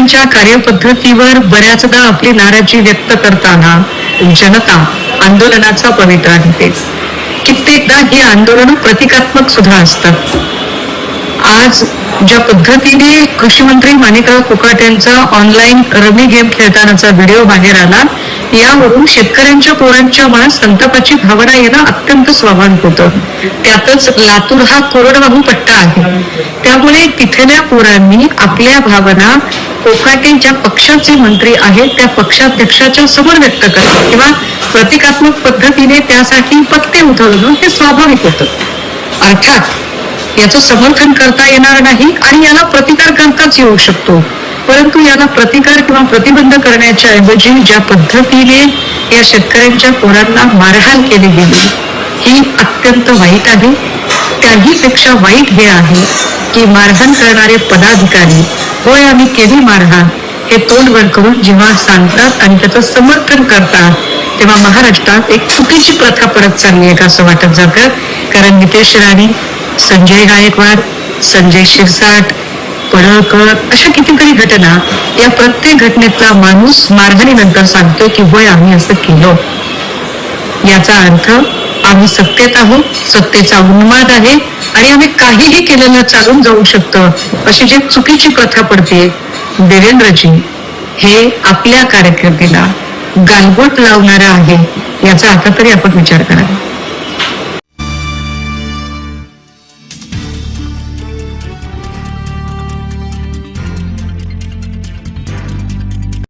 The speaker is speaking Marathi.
शेतकऱ्यांच्या कार्यपद्धतीवर बऱ्याचदा आपली नाराजी व्यक्त करताना जनता आंदोलनाचा पवित्रा घेते. कित्येकदा ही आंदोलन प्रतिकात्मक सुद्धा असतात. आज ज्या पद्धतीने कृषी मंत्री माणिकराव कोकाटेंचा ऑनलाईन रमी गेम खेळतानाचा व्हिडिओ बाहेर आला, यावरून शेतकऱ्यांच्या पोरांच्या मनात संतापाची भावना येणं अत्यंत स्वाभाविक होतं. त्यातच लातूर हा कोरडवाहू पट्टा आहे, त्यामुळे तिथल्या पोरांनी आपल्या भावना कोकाटे ज्या पक्षाचे मंत्री आहेत त्या पक्षाध्यक्षाच्या समोर व्यक्त करणं किंवा प्रतिकात्मक पद्धतीने त्यासाठी पत्ते उधळणं हे स्वाभाविक होतं. अर्थात याचं समर्थन करता येणार नाही आणि याला प्रतिकार करताच येऊ शकतो, परंतु याला प्रतिकार किंवा प्रतिबंध करण्याच्या ऐवजी ज्या पद्धतीने या शेतकऱ्यांच्या पोरांना मारहाण केली गेली ही अत्यंत वाईट आहे. त्याहीपेक्षा वाईट हे आहे की मारहाण करणारे पदाधिकारी होय आम्ही केली मारहाण हे तोंड वर करून जेव्हा सांगतात आणि त्याचं समर्थन करतात, तेव्हा महाराष्ट्रात एक चुकीची प्रथा पडत चालली आहे का असं वाटत जातं. कारण नितेश राणे, संजय गायकवाड, संजय शिरसाट, पडळकर अशा कितीतरी घटना, या प्रत्येक घटनेतला माणूस मारहाणीनंतर सांगतो की होय आम्ही असं केलं. याचा अर्थ आम्ही सत्तेत आहोत, सत्तेचा उन्माद आहे आणि आम्ही काहीही केलेलं चालून जाऊ शकतं अशी जी चुकीची प्रथा पडते. देवेंद्रजी हे आपल्या कारकिर्दीला गालबोट लावणारं आहे, याचा आता तरी आपण विचार करा.